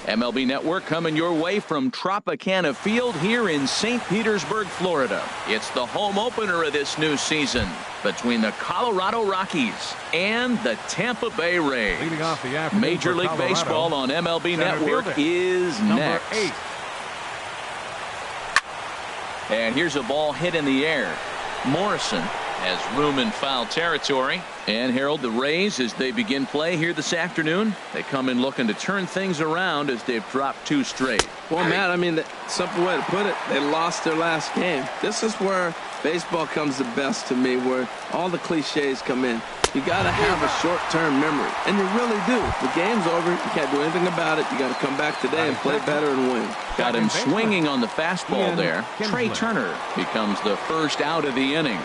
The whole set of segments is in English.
MLB Network coming your way from Tropicana Field here in St. Petersburg, Florida. It's the home opener of this new season between the Colorado Rockies and the Tampa Bay Rays. Major League Baseball on MLB Network is next. 8. And here's a ball hit in the air. Morrison has room in foul territory. And Harold, the Rays, as they begin play here this afternoon, they come in looking to turn things around as they've dropped 2 straight. Well, Matt, I mean, simple way to put it, they lost their last game. This is where baseball comes the best to me, where all the cliches come in. You got to have a short-term memory, and you really do. The game's over. You can't do anything about it. You got to come back today and play better and win. Got him swinging on the fastball there. Trey Turner becomes the first out of the inning.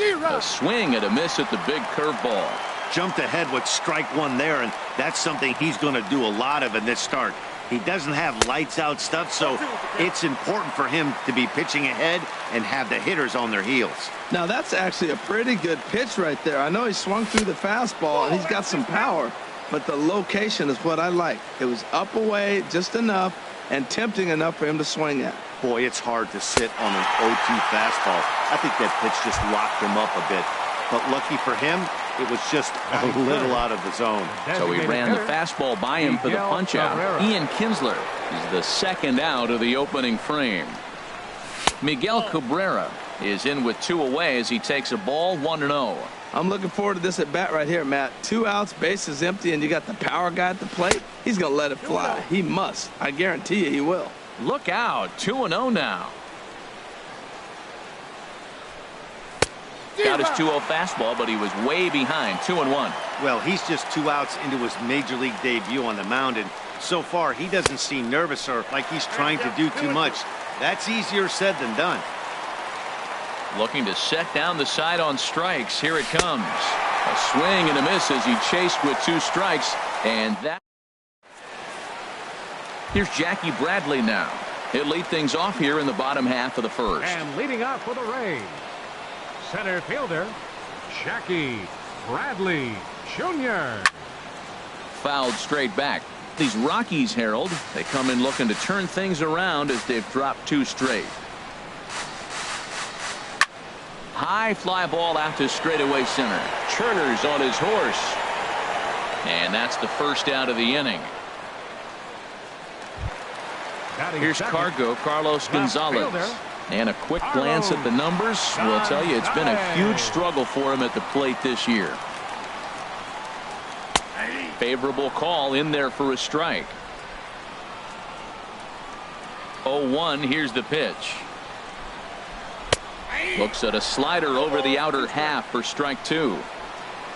A swing and a miss at the big curveball. Jumped ahead with strike 1 there, and that's something he's going to do a lot of in this start. He doesn't have lights out stuff, so it's important for him to be pitching ahead and have the hitters on their heels. Now that's actually a pretty good pitch right there. I know he swung through the fastball and he's got some power, but the location is what I like. It was up away just enough and tempting enough for him to swing at. Boy, it's hard to sit on an 0-2 fastball. I think that pitch just locked him up a bit. But lucky for him, it was just a little out of the zone. So he ran the fastball by him for the punch out. Ian Kinsler is the second out of the opening frame. Miguel Cabrera is in with 2 away as he takes a ball 1-0. I'm looking forward to this at bat right here, Matt. 2 outs, bases empty, and you got the power guy at the plate. He's going to let it fly. He must. I guarantee you he will. Look out. 2-0 now. Got his 2-0 fastball, but he was way behind. 2-1. Well, he's just 2 outs into his major league debut on the mound, and so far he doesn't seem nervous or like he's trying to do too much. That's easier said than done. Looking to set down the side on strikes. Here it comes. A swing and a miss as he chased with 2 strikes. And that. Here's Jackie Bradley now. He'll lead things off here in the bottom half of the first. And leading off for the Rays, center fielder, Jackie Bradley Jr. Fouled straight back. These Rockies, Harold, they come in looking to turn things around as they've dropped 2 straight. High fly ball out to straightaway center. Turner's on his horse. And that's the first out of the inning. Here's Carlos Gonzalez. And a quick glance at the numbers will tell you it's been a huge struggle for him at the plate this year. Favorable call in there for a strike. 0-1. Here's the pitch. Looks at a slider over the outer half for strike 2.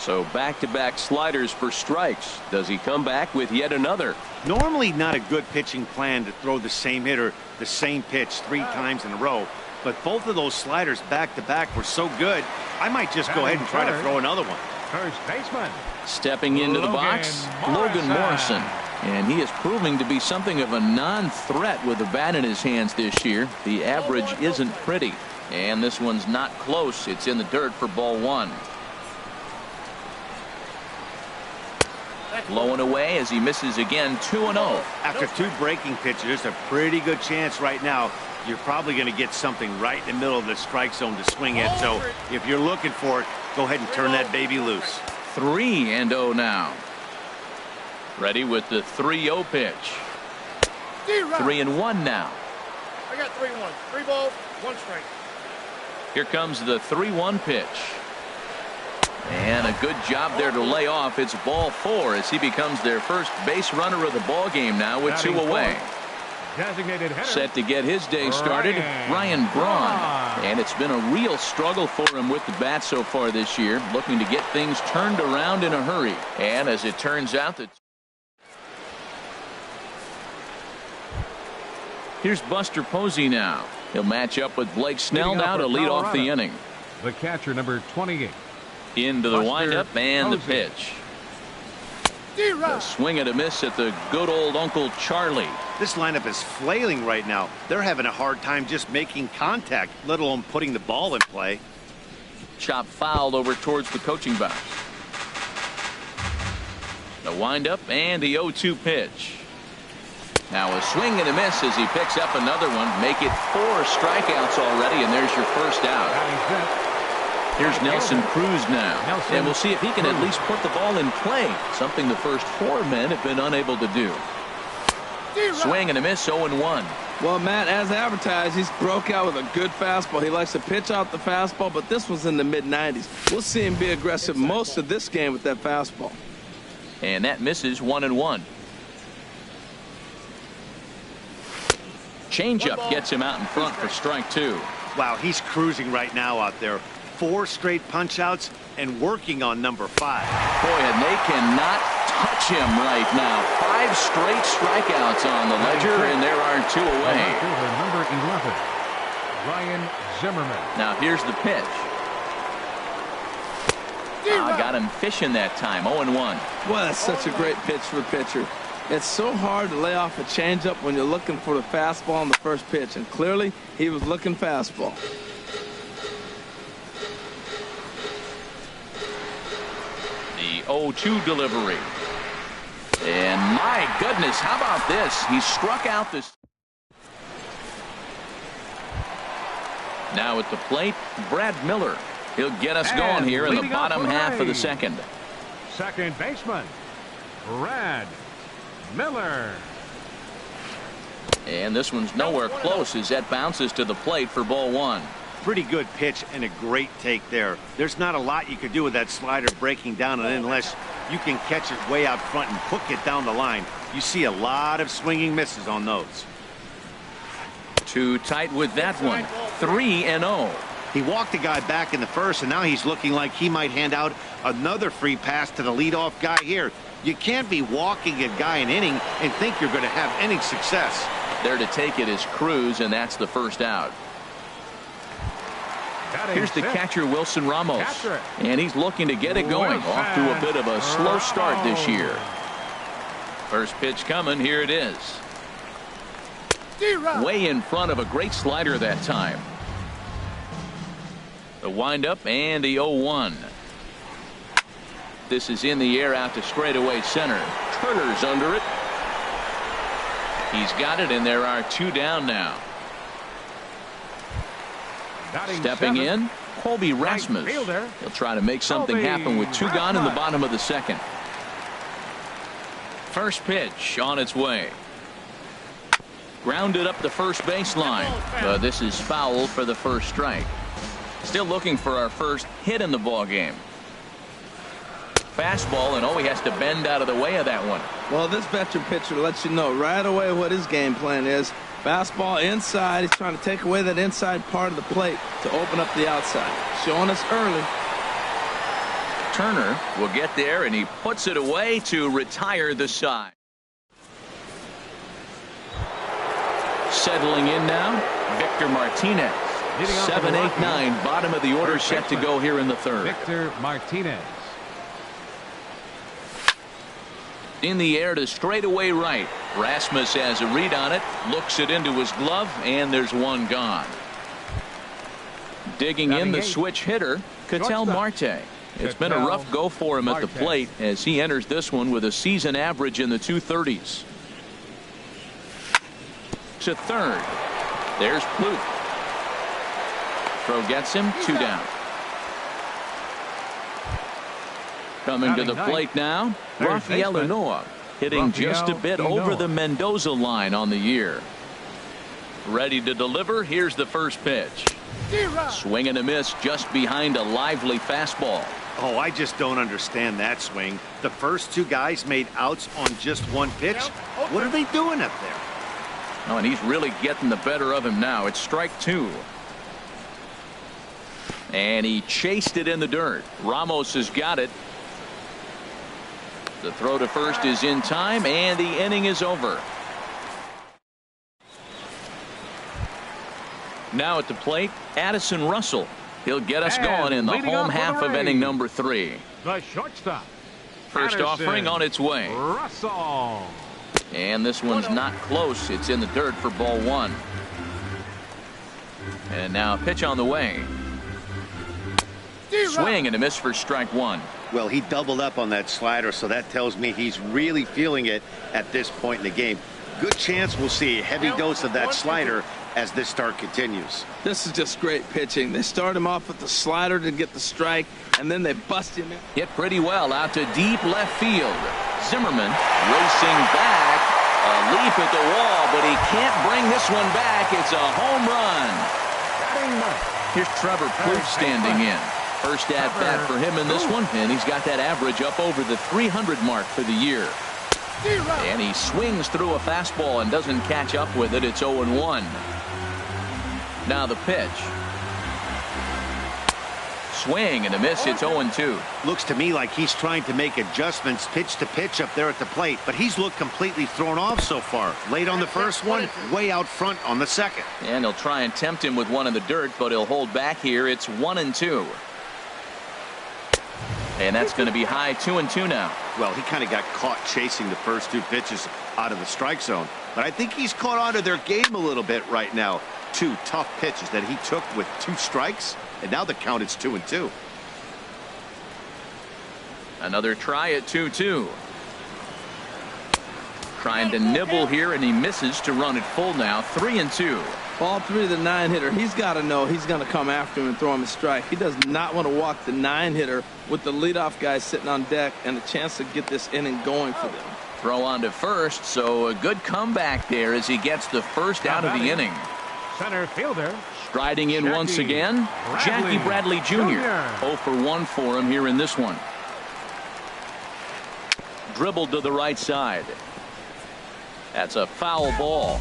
So back-to-back sliders for strikes. Does he come back with yet another? Normally not a good pitching plan to throw the same hitter the same pitch 3 times in a row, but both of those sliders back-to-back were so good, I might just go ahead and try to throw another one. First baseman. Stepping into the box, Logan Morrison. And he is proving to be something of a non-threat with the bat in his hands this year. The average isn't pretty. And this one's not close. It's in the dirt for ball 1. Low and away as he misses again. 2-0. After 2 breaking pitches, there's a pretty good chance right now you're probably going to get something right in the middle of the strike zone to swing at. So if you're looking for it, go ahead and turn that baby loose. 3-0 now. Ready with the 3-0 pitch. 3-1 now. I got 3-1. 3 balls, 1 strike. Here comes the 3-1 pitch. And a good job there to lay off. It's ball 4 as he becomes their first base runner of the ball game now with 2 away. Set to get his day started, Ryan Braun. And it's been a real struggle for him with the bat so far this year, looking to get things turned around in a hurry. And as it turns out, here's Buster Posey now. He'll match up with Blake Snell now to lead off the inning. The catcher, number 28. Into the windup and the pitch. A swing and a miss at the good old Uncle Charlie. This lineup is flailing right now. They're having a hard time just making contact, let alone putting the ball in play. Chop fouled over towards the coaching box. The windup and the 0-2 pitch. Now a swing and a miss as he picks up another one. Make it 4 strikeouts already, and there's your first out. Here's Nelson Cruz now. And we'll see if he can at least put the ball in play, something the first 4 men have been unable to do. Swing and a miss, 0-1. Well, Matt, as advertised, he's broke out with a good fastball. He likes to pitch out the fastball, but this was in the mid-90s. We'll see him be aggressive most of this game with that fastball. And that misses, 1-1. Changeup gets him out in front for strike 2. Wow, he's cruising right now out there. 4 straight punch-outs and working on number 5. Boy, and they cannot touch him right now. 5 straight strikeouts on the ledger, and there are 2 away. Number 11, Ryan Zimmerman. Now here's the pitch. Got him fishing that time. 0-1. Well, that's such a great pitch for a pitcher. It's so hard to lay off a changeup when you're looking for the fastball on the first pitch, and clearly he was looking fastball. The 0-2 delivery. And my goodness, how about this? He struck out this. Now at the plate, Brad Miller. He'll get us going here in the bottom half of the second. Second baseman, Brad Miller. And this one's nowhere close as that bounces to the plate for ball 1. Pretty good pitch and a great take there. There's not a lot you could do with that slider breaking down and unless you can catch it way out front and hook it down the line. You see a lot of swinging misses on those. Too tight with that one. 3-0. He walked the guy back in the first, and now he's looking like he might hand out another free pass to the leadoff guy here. You can't be walking a guy an inning and think you're going to have any success. There to take it is Cruz, and that's the first out. Here's the catcher, Wilson Ramos. And he's looking to get it going. Off to a bit of a slow start this year. First pitch coming. Here it is. Way in front of a great slider that time. The windup and the 0-1. This is in the air out to straightaway center. Turner's under it. He's got it, and there are 2 down now. Stepping in, Colby Rasmus. He'll try to make something happen with 2 gone in the bottom of the second. First pitch on its way. Grounded up the first baseline. But this is foul for the first strike. Still looking for our first hit in the ball game. Fastball, and he has to bend out of the way of that one. Well, this veteran pitcher lets you know right away what his game plan is. Fastball inside. He's trying to take away that inside part of the plate to open up the outside. Showing us early. Turner will get there, and he puts it away to retire the side. Settling in now, Victor Martinez. 7-8-9, bottom of the order, set to go here in the third. Victor Martinez. In the air to straightaway right. Rasmus has a read on it, looks it into his glove, and there's 1 gone. Digging in the switch hitter, Ketel Marte. It's been a rough go for him at the plate as he enters this one with a season average in the 230s. To third. There's Plouffe. Throw gets him, 2 down. Coming to the plate now, Rafael Unoa, hitting just a bit over the Mendoza line on the year. Ready to deliver. Here's the first pitch. Swing and a miss just behind a lively fastball. Oh, I just don't understand that swing. The first 2 guys made outs on just 1 pitch. What are they doing up there? Oh, and he's really getting the better of him now. It's strike 2. And he chased it in the dirt. Ramos has got it. The throw to first is in time, and the inning is over. Now at the plate, Addison Russell. He'll get us going in the home half of inning number 3. The shortstop. First offering on its way. Russell. And this one's not close. It's in the dirt for ball 1. And now a pitch on the way. Swing and a miss for strike 1. Well, he doubled up on that slider, so that tells me he's really feeling it at this point in the game. Good chance we'll see a heavy dose of that slider as this start continues. This is just great pitching. They start him off with the slider to get the strike, and then they bust him in. Hit pretty well out to deep left field. Zimmerman racing back. A leap at the wall, but he can't bring this one back. It's a home run. Here's Trevor Plouffe standing in. First at-bat for him in this one, and he's got that average up over the 300 mark for the year. And he swings through a fastball and doesn't catch up with it. It's 0-1. Now the pitch. Swing and a miss. It's 0-2. Looks to me like he's trying to make adjustments pitch to pitch up there at the plate, but he's looked completely thrown off so far. Late on the first one, way out front on the second. And he'll try and tempt him with one in the dirt, but he'll hold back here. It's 1-2. And that's going to be high. 2-2 now. Well, he kind of got caught chasing the first two pitches out of the strike zone, but I think he's caught onto their game a little bit right now. Two tough pitches that he took with 2 strikes, and now the count is 2-2. Another try at 2-2. Trying to nibble here, and he misses to run it full now. 3-2. Ball 3 to the 9-hitter. He's got to know he's going to come after him and throw him a strike. He does not want to walk the 9-hitter with the leadoff guy sitting on deck and a chance to get this inning going for them. Throw on to first, so a good comeback there as he gets the first out of the inning. Center fielder. Striding in once again, Jackie Bradley Jr. 0 for 1 for him here in this one. Dribbled to the right side. That's a foul ball.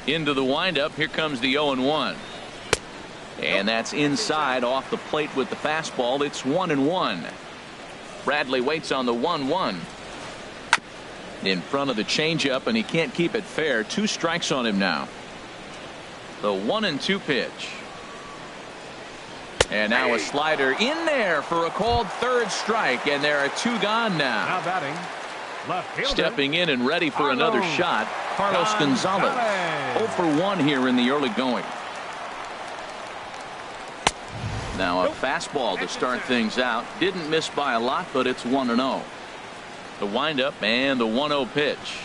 Into the windup. Here comes the 0-1. And that's inside off the plate with the fastball. It's 1-1. Bradley waits on the 1-1. In front of the changeup, and he can't keep it fair. 2 strikes on him now. The 1-2 pitch. And now a slider in there for a called third strike, and there are 2 gone now. Now batting. Left fielder. Stepping in and ready for another shot, Carlos Gonzalez. 0 for 1 here in the early going. Now a fastball to start things out. Didn't miss by a lot, but it's 1-0. The windup and the 1-0 pitch.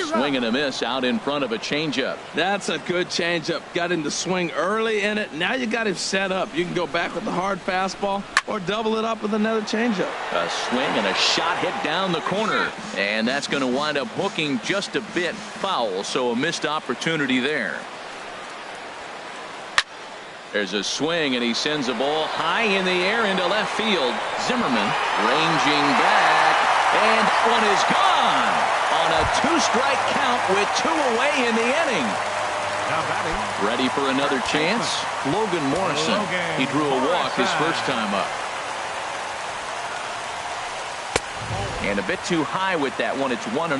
Swing and a miss out in front of a changeup. That's a good changeup. Got him to swing early in it. Now you got him set up. You can go back with the hard fastball or double it up with another changeup. A swing and a shot hit down the corner. And that's going to wind up hooking just a bit foul, so a missed opportunity there. There's a swing, and he sends a ball high in the air into left field. Zimmerman ranging back, and that one is gone on a 2-strike count with 2 away in the inning. Now batting. Ready for another chance? Logan Morrison. He drew a walk his first time up. And a bit too high with that one. It's 1-0.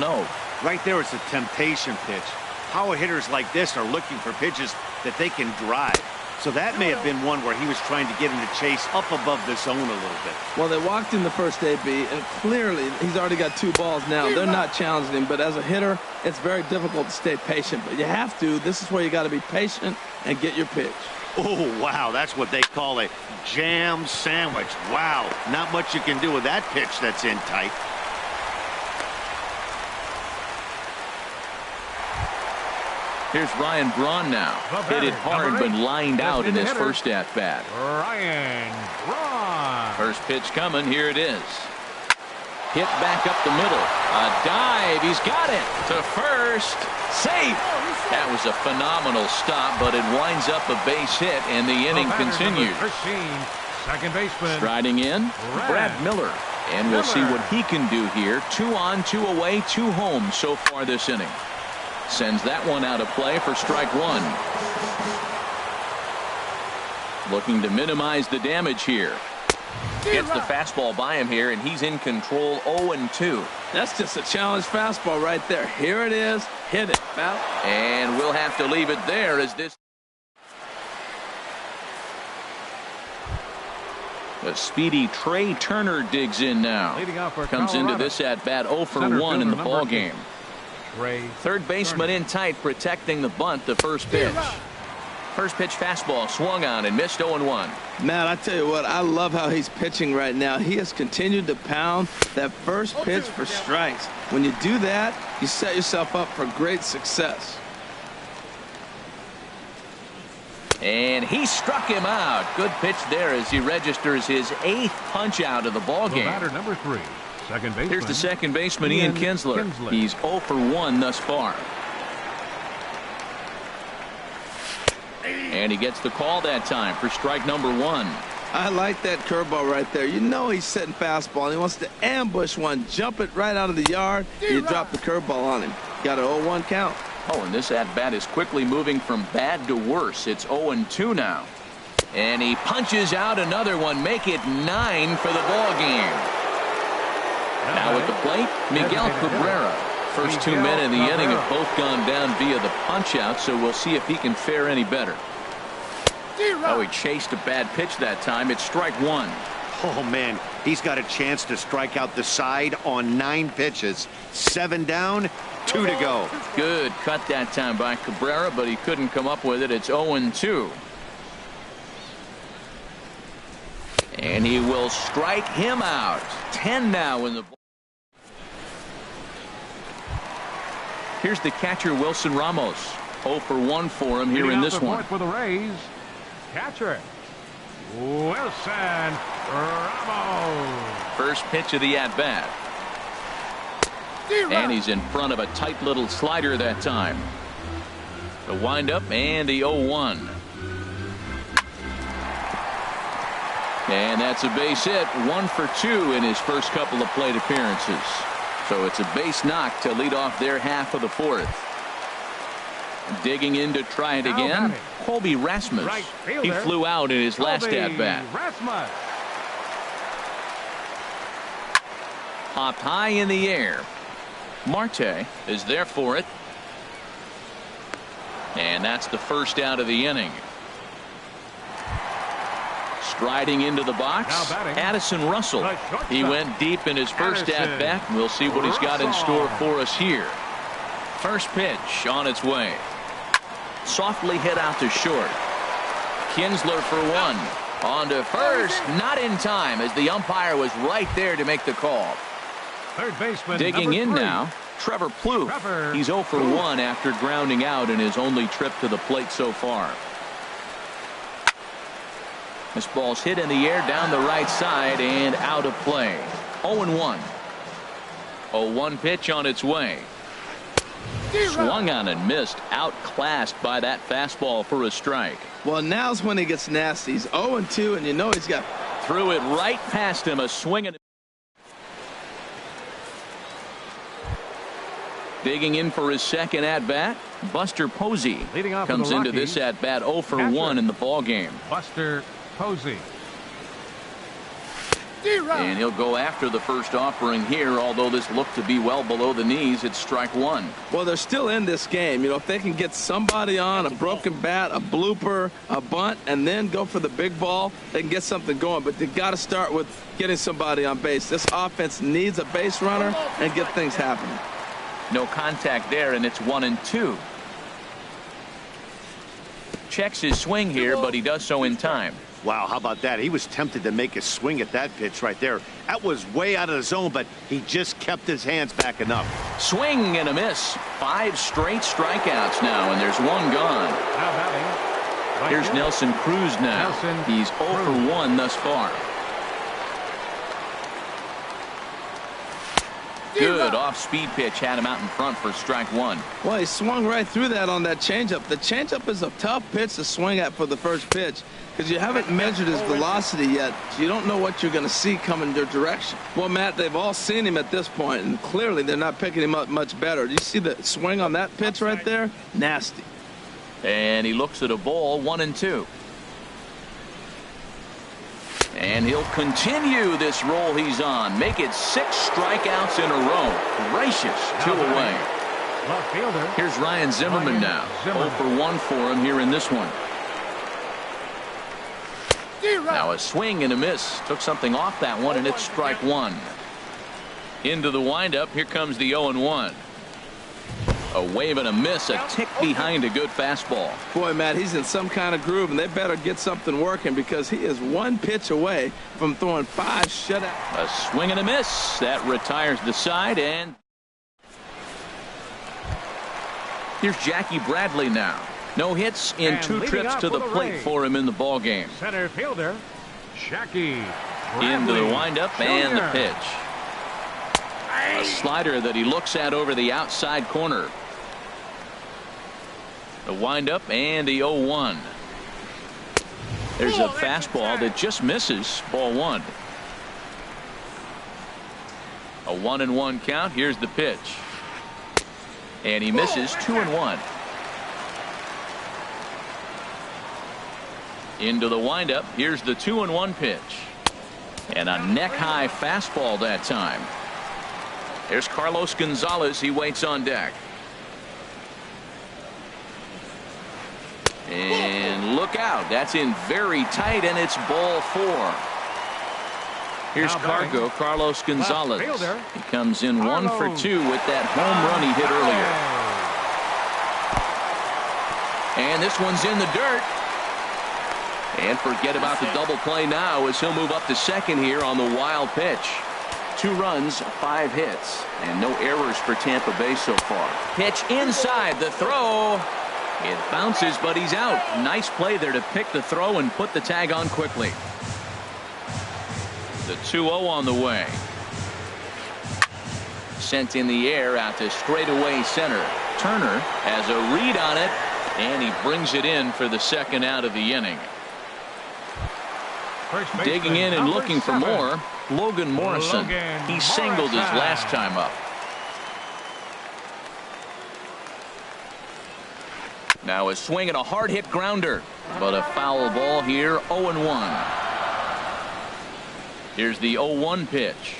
Right there is a temptation pitch. Power hitters like this are looking for pitches that they can drive. So that may have been one where he was trying to get him to chase up above the zone a little bit. Well, they walked in the first AB, and clearly he's already got 2 balls now. They're not challenging him, but as a hitter, it's very difficult to stay patient. But you have to. This is where you got to be patient and get your pitch. Oh, wow. That's what they call a jam sandwich. Wow. Not much you can do with that pitch that's in tight. Here's Ryan Braun now. Hit it hard, but lined out in his first at-bat. Ryan Braun. First pitch coming. Here it is. Hit back up the middle. A dive. He's got it to first. Safe. That was a phenomenal stop, but it winds up a base hit, and the inning continues. 13, second baseman. Striding in, Brad Miller. And we'll see what he can do here. 2 on, 2 away, 2 home so far this inning. Sends that one out of play for strike 1. Looking to minimize the damage here. Gets the fastball by him here, and he's in control. 0-2. That's just a challenge fastball right there. Here it is. Hit it. Foul. And we'll have to leave it there as this. The speedy Trey Turner digs in now. Comes into this at bat 0 for 1 in the ball game. Third baseman in tight, protecting the bunt. The first pitch. First pitch fastball swung on and missed. 0-1. Matt, I tell you what, I love how he's pitching right now. He has continued to pound that first pitch for strikes. When you do that, you set yourself up for great success. And he struck him out. Good pitch there as he registers his 8th punch out of the ball game. Batter number 3, second baseman. Here's the second baseman, Ian Kinsler. He's 0 for 1 thus far. And he gets the call that time for strike number 1. I like that curveball right there. You know he's setting fastball, and he wants to ambush one, jump it right out of the yard, and you drop the curveball on him. Got an 0-1 count. Oh, and this at-bat is quickly moving from bad to worse. It's 0-2 now. And he punches out another one. Make it 9 for the ball game. Now at the plate, Miguel Cabrera. First 2 men in the inning have both gone down via the punch-out, so we'll see if he can fare any better. Oh, he chased a bad pitch that time. It's strike 1. Oh, man, he's got a chance to strike out the side on 9 pitches. 7 down, 2 to go. Good cut that time by Cabrera, but he couldn't come up with it. It's 0-2. And he will strike him out. 10 now in the ball. Here's the catcher, Wilson Ramos. 0 for 1 for him here in this one. For the Rays, catcher Wilson Ramos. First pitch of the at-bat. And he's in front of a tight little slider that time. The windup and the 0-1. And that's a base hit. 1 for 2 in his first couple of plate appearances. So it's a base knock to lead off their half of the 4th. Digging in to try it again, Colby Rasmus. Right fielder, he flew out in his last at-bat. Popped high in the air. Marte is there for it. And that's the first out of the inning. Striding into the box, Addison Russell. He went deep in his first at-bat. We'll see what he's got in store for us here. First pitch on its way. Softly hit out to short. Kinsler for 1. On to first. Not in time as the umpire was right there to make the call. Third baseman digging in 3. now, Trevor Plouffe. He's 0 for 1 after grounding out in his only trip to the plate so far. This ball's hit in the air down the right side and out of play. 0-1. 0-1 pitch on its way. Swung on and missed. Outclassed by that fastball for a strike. Well, now's when he gets nasty. He's 0-2, and you know he's got. Threw it right past him. A swing and. Digging in for his second at-bat, Buster Posey comes into this at-bat 0 for 1 in the ball game. Buster Posey. And he'll go after the first offering here, although this looked to be well below the knees. It's strike 1. Well, they're still in this game. You know, if they can get somebody on, a broken bat, a blooper, a bunt, and then go for the big ball, they can get something going. But they've got to start with getting somebody on base. This offense needs a base runner and get things happening. No contact there, and it's 1-2. Checks his swing here, but he does so in time. Wow, how about that? He was tempted to make a swing at that pitch right there. That was way out of the zone, but he just kept his hands back enough. Swing and a miss. 5 straight strikeouts now, and there's 1 gone. Here's Nelson Cruz now. He's 0 for 1 thus far. Good off-speed pitch had him out in front for strike 1. Well, he swung right through that on that changeup. The changeup is a tough pitch to swing at for the first pitch because you haven't measured his velocity yet, so you don't know what you're going to see coming their direction. Well, Matt, they've all seen him at this point, and clearly they're not picking him up much better. Do you see the swing on that pitch right there? Nasty. And he looks at a ball, 1-2. And he'll continue this roll he's on. Make it 6 strikeouts in a row. Gracious, 2 away. Here's Ryan Zimmerman now. 0 for 1 for him here in this one. Now a swing and a miss. Took something off that one, and it's strike 1. Into the windup. Here comes the 0-1. A wave and a miss, a tick behind a good fastball. Boy, Matt, he's in some kind of groove, and they better get something working because he is one pitch away from throwing 5 shutouts. A swing and a miss. That retires the side, and here's Jackie Bradley now. No hits in And 2 trips to the plate Rays, for him in the ball game. Center fielder, Jackie Into the Bradley windup Jr. and the pitch. A slider that he looks at over the outside corner. The windup and the 0-1. There's a fastball that just misses. Ball 1. A 1-1 count. Here's the pitch. And he misses. 2-1. Into the windup. Here's the 2-1 pitch. And a neck-high fastball that time. There's Carlos Gonzalez. He waits on deck. And look out. That's in very tight, and it's ball 4. Here's Cargo, Carlos Gonzalez. He comes in 1 for 2 with that home run he hit earlier. And this one's in the dirt. And forget about the double play now as he'll move up to second here on the wild pitch. 2 runs, 5 hits, and no errors for Tampa Bay so far. Pitch inside, the throw. It bounces, but he's out. Nice play there to pick the throw and put the tag on quickly. The 2-0 on the way. Sent in the air out to straightaway center. Turner has a read on it, and he brings it in for the second out of the inning. Digging in and looking for more, Logan Morrison. He singled his last time up. Now a swing and a hard hit grounder, but a foul ball here. 0-1. Here's the 0-1 pitch.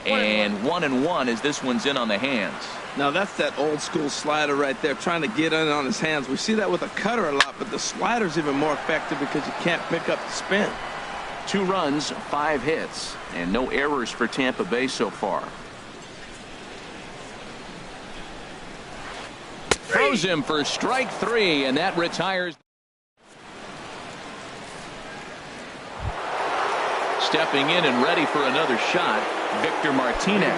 And 1-1 as this one's in on the hands. Now that's that old school slider right there, trying to get in on his hands. We see that with a cutter a lot, but the slider's even more effective because you can't pick up the spin. 2 runs, 5 hits, and no errors for Tampa Bay so far. Throws him for strike 3, and that retires. Stepping in and ready for another shot, Victor Martinez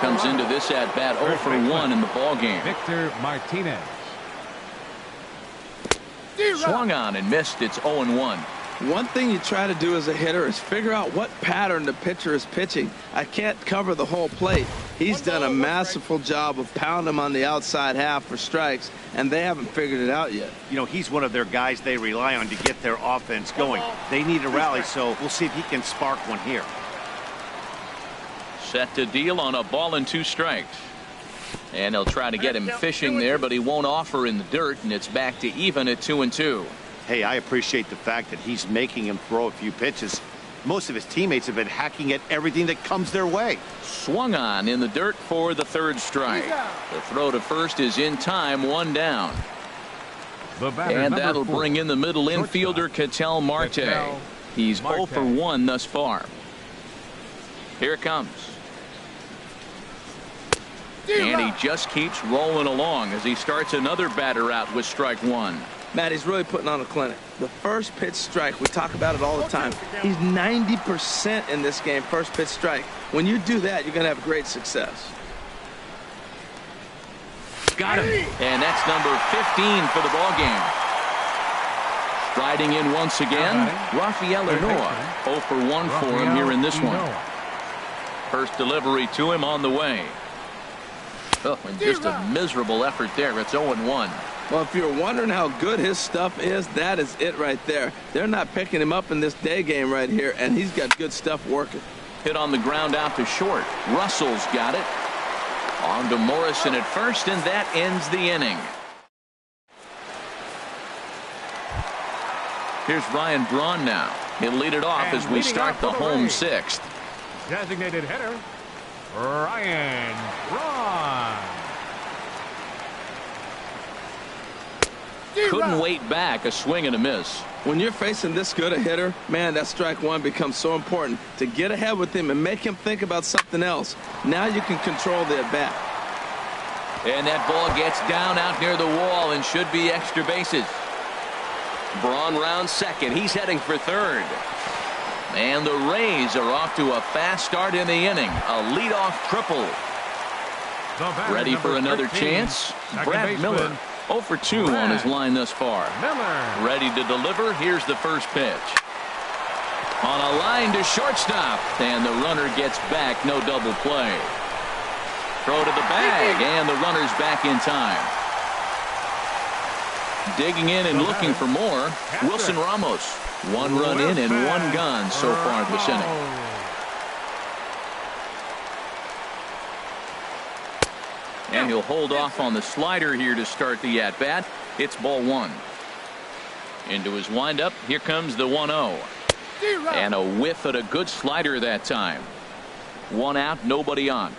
comes into this at bat 0 for 1 in the ball game. Victor Martinez. Swung on and missed. It's 0-1. One thing you try to do as a hitter is figure out what pattern the pitcher is pitching. I can't cover the whole plate. He's done a masterful job of pounding him on the outside half for strikes, and they haven't figured it out yet. You know, he's one of their guys they rely on to get their offense going. They need a rally, so we'll see if he can spark one here. Set to deal on a ball and 2 strikes. And they'll try to get him fishing there, but he won't offer in the dirt, and it's back to even at 2-2. Hey, I appreciate the fact that he's making him throw a few pitches. Most of his teammates have been hacking at everything that comes their way. Swung on in the dirt for the 3rd strike. The throw to first is in time, 1 down. And that'll bring in the middle infielder, Ketel Marte. He's 0 for 1 thus far. Here it comes. And he just keeps rolling along as he starts another batter out with strike 1. Matt, he's really putting on a clinic. The first pitch strike, we talk about it all the time. He's 90% in this game, first pitch strike. When you do that, you're going to have great success. Got him. And that's number 15 for the ball game. Striding in once again, Rafael Lanoa. 0 for 1 for him here in this one. First delivery to him on the way. Oh, and just a miserable effort there. It's 0-1. Well, if you're wondering how good his stuff is, that is it right there. They're not picking him up in this day game right here, and he's got good stuff working. Hit on the ground out to short. Russell's got it. On to Morrison at first, and that ends the inning. Here's Ryan Braun now. He'll lead it off as we start the home 6th. Designated hitter, Ryan Braun. Couldn't wait back. A swing and a miss. When you're facing this good a hitter, man, that strike 1 becomes so important to get ahead with him and make him think about something else. Now you can control the at bat. And that ball gets down out near the wall and should be extra bases. Braun rounds second. He's heading for third. And the Rays are off to a fast start in the inning. A leadoff triple. Ready for another chance? Brad Miller, 0 for 2 on his line thus far. Ready to deliver. Here's the first pitch. On a line to shortstop. And the runner gets back. No double play. Throw to the bag. And the runner's back in time. Digging in and looking for more. Wilson Ramos. 1 run in and 1 gone so far this inning. And he'll hold off on the slider here to start the at-bat. It's ball 1. Into his windup. Here comes the 1-0. And a whiff at a good slider that time. 1 out, nobody on.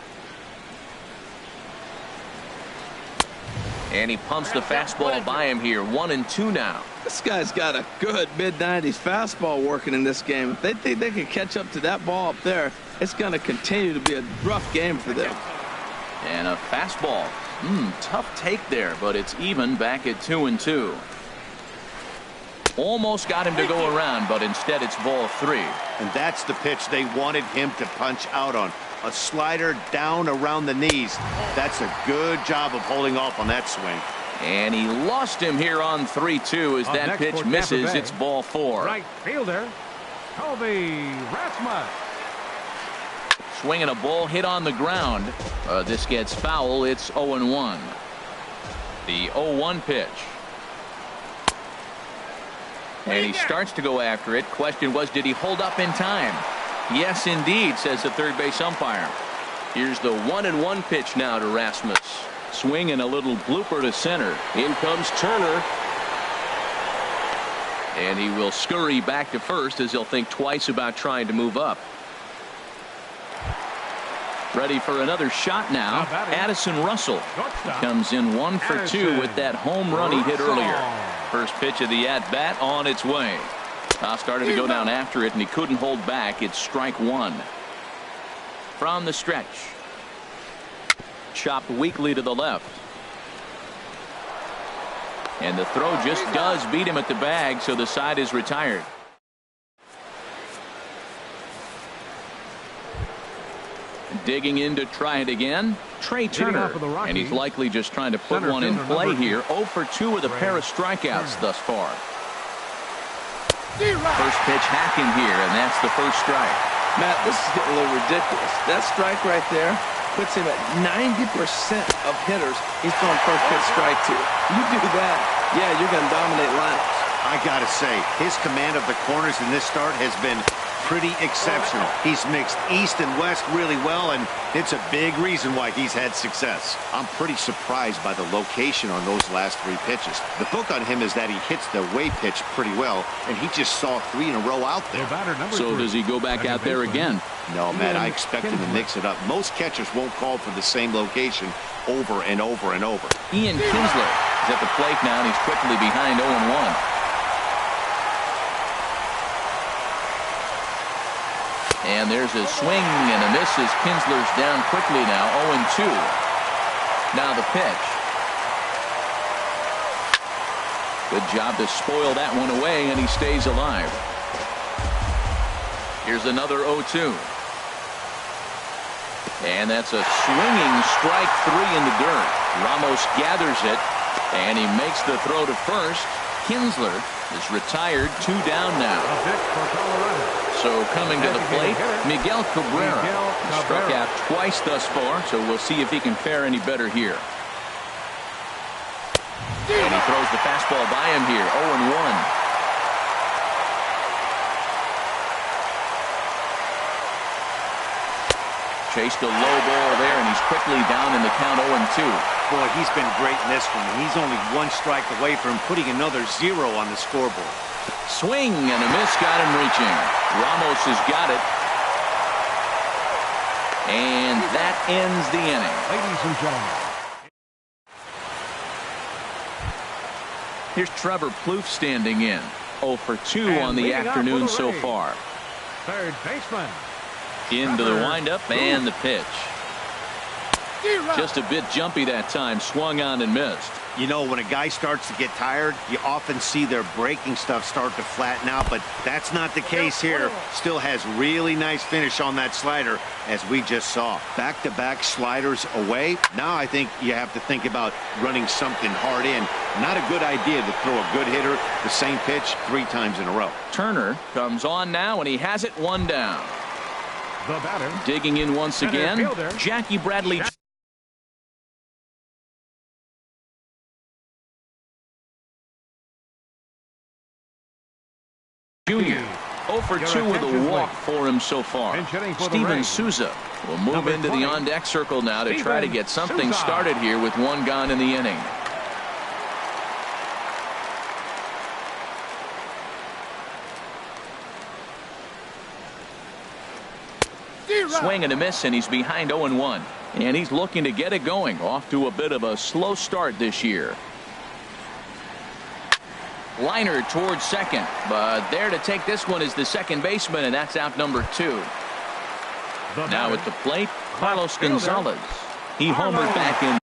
And he pumps the fastball by him here. 1-2 now. This guy's got a good mid-90s fastball working in this game. If they think they can catch up to that ball up there, it's going to continue to be a rough game for them. And a fastball. Tough take there, but it's even back at 2-2. Almost got him to go around, but instead it's ball 3. And that's the pitch they wanted him to punch out on. A slider down around the knees. That's a good job of holding off on that swing. And he lost him here on 3-2 as that pitch misses. It's ball 4. Right fielder, Colby Rasmus. Swinging a ball hit on the ground. This gets foul. It's 0-1. The 0-1 pitch. And he starts to go after it. Question was, did he hold up in time? Yes, indeed, says the third base umpire. Here's the 1-1 pitch now to Rasmus. Swing and a little blooper to center. In comes Turner. And he will scurry back to first as he'll think twice about trying to move up. Ready for another shot now. Addison Russell comes in 1 for 2 with that home run he hit earlier. First pitch of the at-bat on its way. Started to go down after it, and he couldn't hold back. It's strike 1. From the stretch. Chopped weakly to the left. And the throw just does beat him at the bag, so the side is retired. Digging in to try it again. Trey Turner. And he's likely just trying to put one in play here. 0 for 2 with a pair of strikeouts thus far. First pitch hacking here, and that's the first strike. Matt, this is getting a little ridiculous. That strike right there puts him at 90% of hitters he's throwing first pitch strike to. You do that, yeah, you're going to dominate lineups. I got to say, his command of the corners in this start has been pretty exceptional. He's mixed east and west really well, and it's a big reason why he's had success. I'm pretty surprised by the location on those last 3 pitches. The book on him is that he hits the way pitch pretty well, and he just saw 3 in a row out there. So does he go back out there again? No, Matt, I expect him to mix it up. Most catchers won't call for the same location over and over and over. Ian Kinsler is at the plate now, and he's quickly behind 0-1. And there's a swing and a miss as Kinsler's down quickly now. 0-2. Now the pitch. Good job to spoil that one away, and he stays alive. Here's another 0-2. And that's a swinging strike 3 in the dirt. Ramos gathers it, and he makes the throw to first. Kinsler is retired. 2 down now. So coming to the plate, Miguel Cabrera. He struck out twice thus far, so we'll see if he can fare any better here. And he throws the fastball by him here. 0-1. Chased a low ball there, and he's quickly down in the count. 0-2. Boy, he's been great in this one. He's only 1 strike away from putting another 0 on the scoreboard. Swing and a miss got him reaching. Ramos has got it. And that ends the inning. Ladies and gentlemen. Here's Trevor Plouffe standing in. 0 for 2 on the afternoon so far. Third baseman. Into the windup and the pitch. Just a bit jumpy that time. Swung on and missed. You know, when a guy starts to get tired, you often see their breaking stuff start to flatten out, but that's not the case here. Still has really nice finish on that slider, as we just saw. Back-to-back sliders away. Now I think you have to think about running something hard in. Not a good idea to throw a good hitter the same pitch 3 times in a row. Turner comes on now, and he has it 1 down. The batter. Digging in once again, Jackie Bradley. Jr. 0 for 2 with a walk for him so far. Steven Souza will move into the on-deck circle now to try to get something started here with 1 gone in the inning. Swing and a miss, and he's behind 0-1. And he's looking to get it going. Off to a bit of a slow start this year. Liner towards second, but there to take this one is the second baseman, and that's out number 2. Now at the plate, Carlos Gonzalez. He homered back in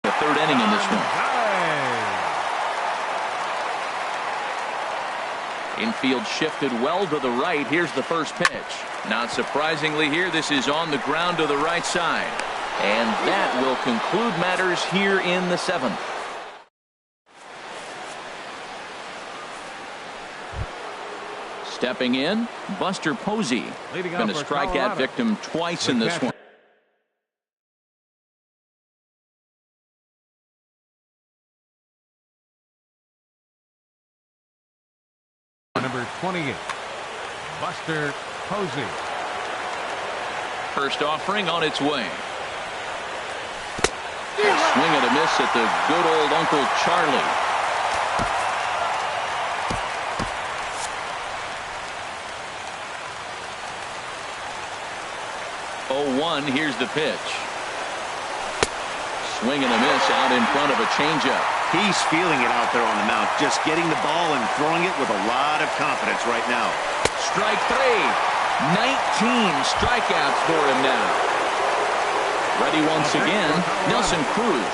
the 3rd inning in this one. Infield shifted well to the right. Here's the first pitch. Not surprisingly here, this is on the ground to the right side. And that will conclude matters here in the 7th. Stepping in, Buster Posey. Going to strike that victim twice in this one. Number 28, Buster Posey. First offering on its way. Swing and a miss at the good old Uncle Charlie. Oh, 1, here's the pitch. Swing and a miss out in front of a changeup. He's feeling it out there on the mound, just getting the ball and throwing it with a lot of confidence right now. Strike 3. 19 strikeouts for him now. Ready once again, Nelson Cruz.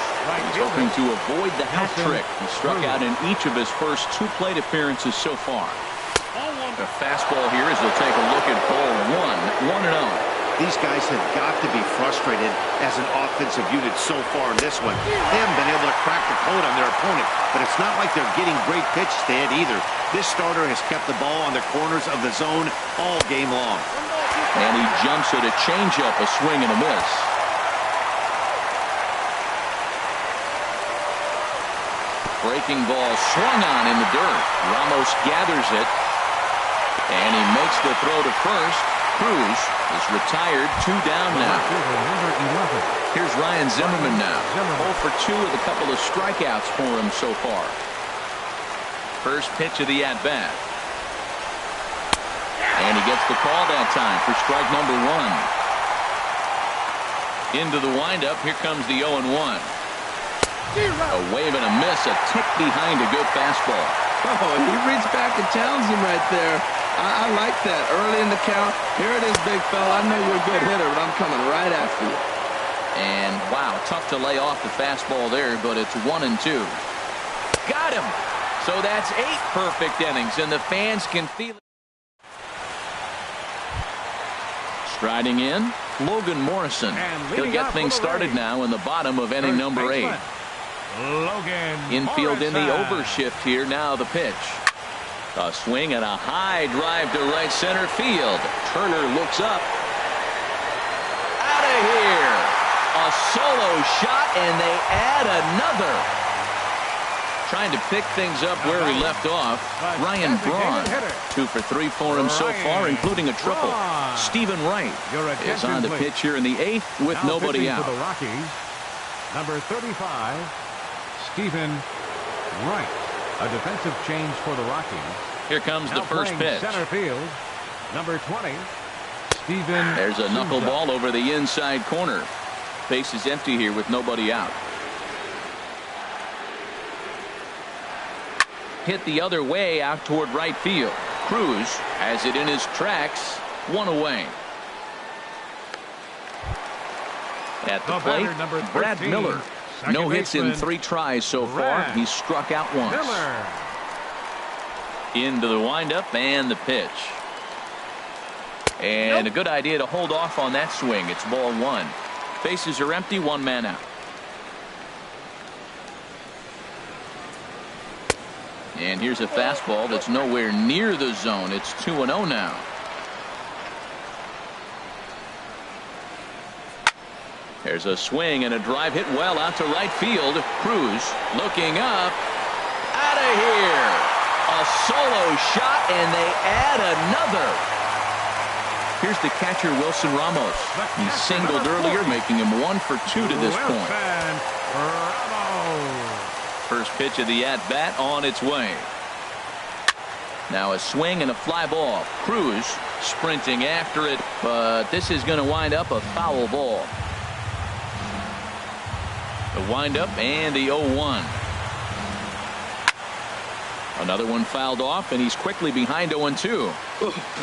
He's hoping to avoid the hat trick. He struck out in each of his first 2 plate appearances so far. The fastball here as they'll take a look at ball 1, 1-0. These guys have got to be frustrated as an offensive unit so far in this one. They haven't been able to crack the code on their opponent, but it's not like they're getting great pitches to hit either. This starter has kept the ball on the corners of the zone all game long. And he jumps at a changeup, a swing and a miss. Breaking ball swung on in the dirt. Ramos gathers it, and he makes the throw to first. Cruz is retired, 2 down now. Here's Ryan Zimmerman now. 0 for 2 with a couple of strikeouts for him so far. First pitch of the at-bat. And he gets the call that time for strike number 1. Into the windup, here comes the 0-1. A wave and a miss, a tick behind a good fastball. Oh, he reached back and challenged him right there. I like that. Early in the count. Here it is, big fella. I know you're a good hitter, but I'm coming right after you. And, wow, tough to lay off the fastball there, but it's 1-2. Got him! So that's 8 perfect innings, and the fans can feel it. Striding in, Logan Morrison. He'll get things started now in the bottom of inning number 8. Logan Infield in the Morrison. overshift here. Now the pitch. A swing and a high drive to right center field. Turner looks up. Out of here. A solo shot, and they add another. Trying to pick things up where he left off. Ryan Braun. 2 for 3 for him so far, including a triple. Stephen Wright is on the pitch here in the 8th with nobody out. For the Rockies, number 35, Stephen Wright. A defensive change for the Rockies. Here comes the first pitch. Center field, number 20, Stephen. There's a knuckleball over the inside corner. Base is empty here with nobody out. Hit the other way out toward right field. Cruz has it in his tracks, 1 away. At the plate, number 13, Brad Miller. No hits in 3 tries so far. He's struck out once. Miller. Into the windup and the pitch. And a good idea to hold off on that swing. It's ball 1. Bases are empty, 1 man out. And here's a fastball that's nowhere near the zone. It's 2-0 now. There's a swing and a drive hit well out to right field. Cruz looking up. Out of here. A solo shot, and they add another. Here's the catcher, Wilson Ramos. He singled earlier, making him 1 for 2 to this point. First pitch of the at-bat on its way. Now a swing and a fly ball. Cruz sprinting after it, but this is going to wind up a foul ball. The windup and the 0-1. Another one fouled off, and he's quickly behind 0-2.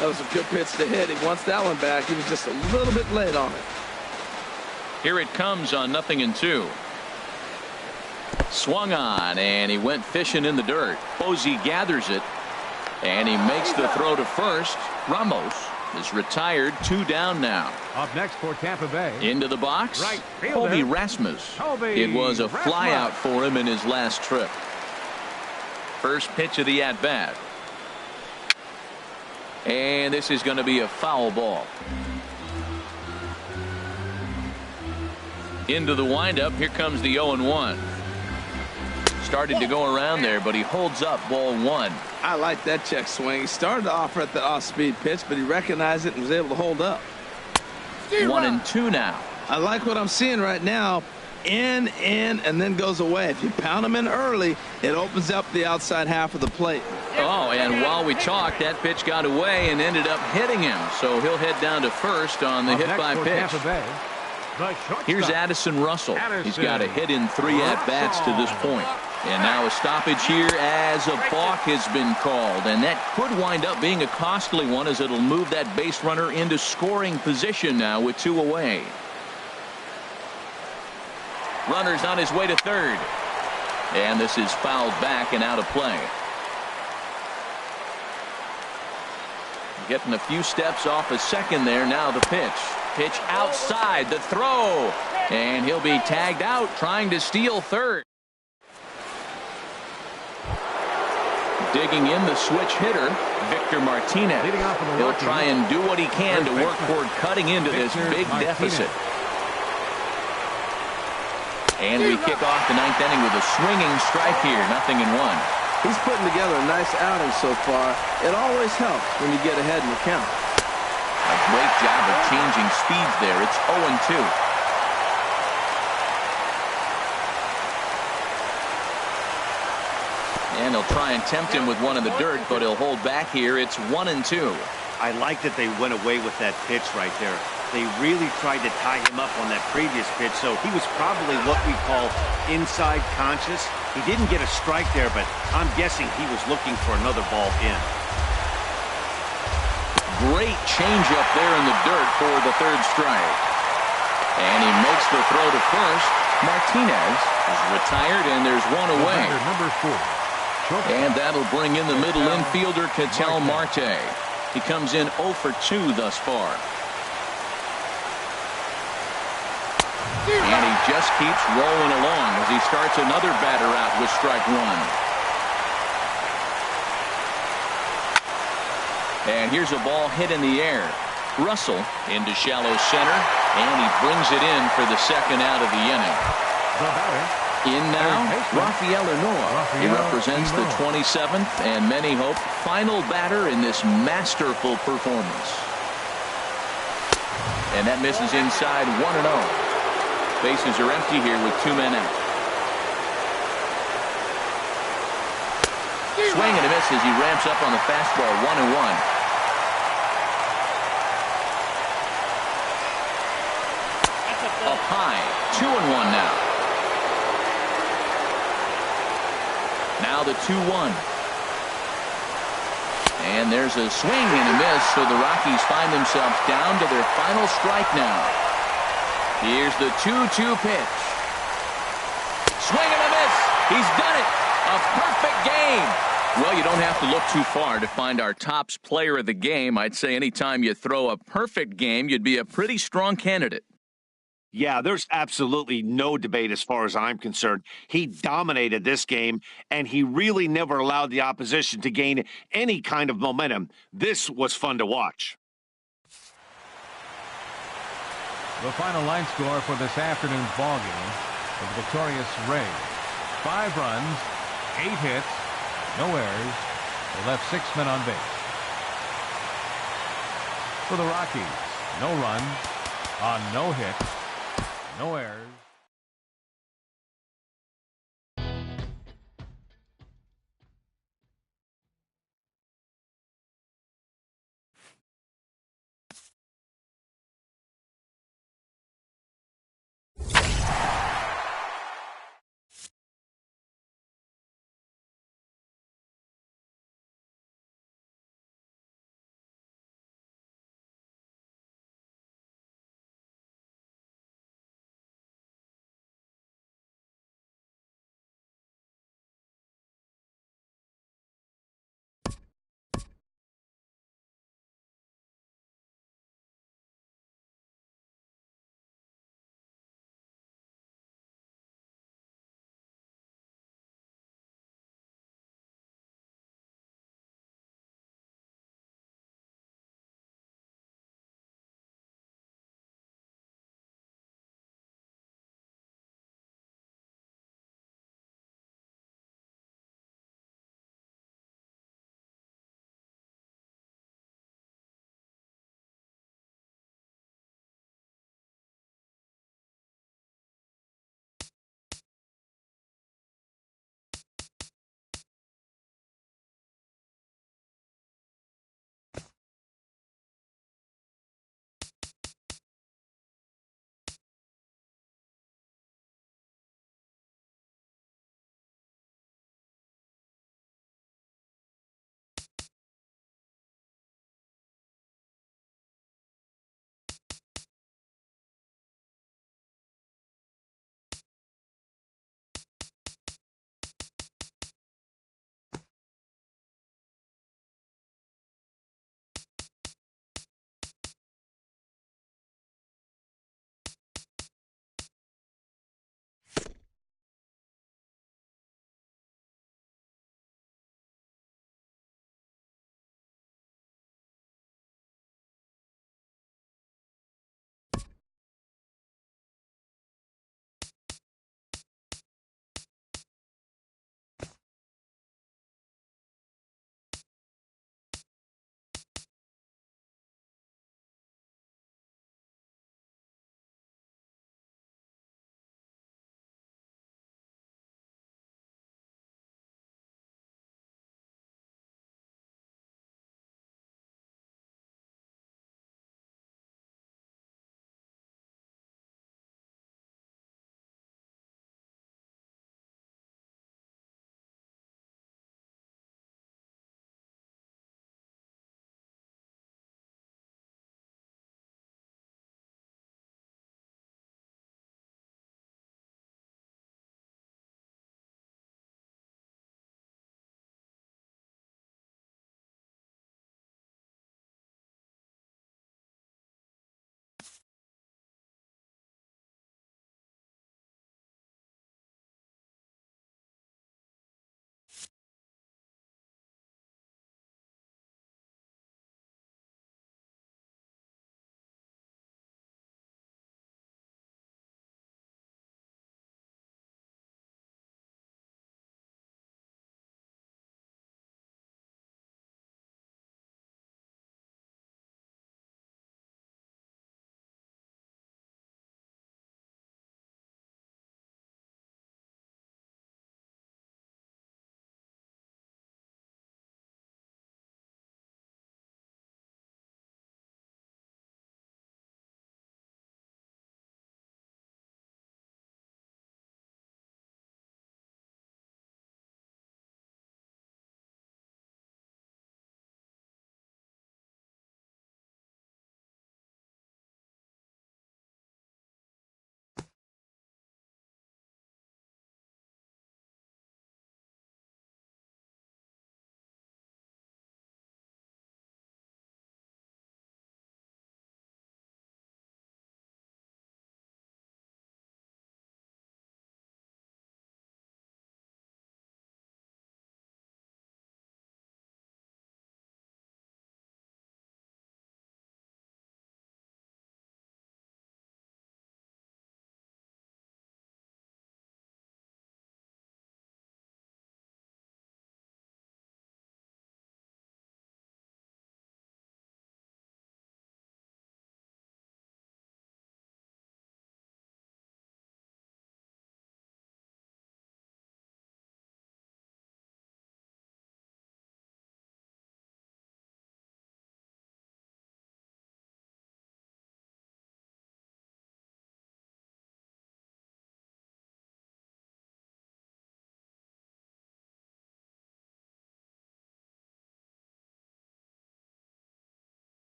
That was a good pitch to hit. He wants that one back. He was just a little bit late on it. Here it comes on 0-2. Swung on, and he went fishing in the dirt. Posey gathers it, and he makes the throw to first. Ramos is retired, 2 down now. Up next for Tampa Bay. Into the box, Right fielder, Colby Rasmus. Colby It was a flyout Rasmus. for him in his last trip. First pitch of the at-bat. And this is going to be a foul ball. Into the windup. Here comes the 0-1. Started to go around there, but he holds up ball 1. I like that check swing. He started off at the off-speed pitch, but he recognized it and was able to hold up. 1-2 now. I like what I'm seeing right now. In, and then goes away. If you pound him in early, it opens up the outside half of the plate. Oh, and while we talked, that pitch got away and ended up hitting him. So he'll head down to first on the Up hit next by for pitch. Tampa Bay, the shortstop. Here's Addison Russell. He's got a hit in 3 at-bats to this point. And now a stoppage here as a balk has been called. And that could wind up being a costly one, as it'll move that base runner into scoring position now with 2 away. Runner's on his way to third. And this is fouled back and out of play. Getting a few steps off a second there. Now the pitch. Pitch outside. The throw. And he'll be tagged out trying to steal third. Digging in the switch hitter, Victor Martinez. Leading off for the He'll Rockies. try and do what he can to work toward cutting into this Victor big Martinez. deficit. And we kick off the 9th inning with a swinging strike here. 0-1. He's putting together a nice outing so far. It always helps when you get ahead in the count. A great job of changing speeds there. It's 0-2. And he'll try and tempt him with one in the dirt, but he'll hold back here. It's 1-2. I like that they went away with that pitch right there. They really tried to tie him up on that previous pitch, so he was probably what we call inside conscious. He didn't get a strike there, but I'm guessing he was looking for another ball in. Great changeup there in the dirt for the 3rd strike. And he makes the throw to first. Martinez is retired, and there's 1 away. Number 4. And that'll bring in the middle infielder, Ketel Marte. He comes in 0 for 2 thus far. And he just keeps rolling along as he starts another batter out with strike 1. And here's a ball hit in the air. Russell into shallow center, and he brings it in for the 2nd out of the inning. The batter. In now, Rafael Inoa. He represents the 27th and many hope final batter in this masterful performance. And that misses inside 1-0. Bases are empty here with 2 men out. Swing and a miss as he ramps up on the fastball. 1-1. Up high. 2-1 now. Now the 2-1. And there's a swing and a miss, so the Rockies find themselves down to their final strike now. Here's the 2-2 pitch. Swing and a miss. He's done it. A perfect game. Well, you don't have to look too far to find our tops player of the game. I'd say anytime you throw a perfect game, you'd be a pretty strong candidate. Yeah, there's absolutely no debate as far as I'm concerned. He dominated this game, and he really never allowed the opposition to gain any kind of momentum. This was fun to watch. The final line score for this afternoon's ballgame for the victorious Rays. 5 runs, 8 hits, no errors. They left 6 men on base. For the Rockies, no runs on no hits, no errors.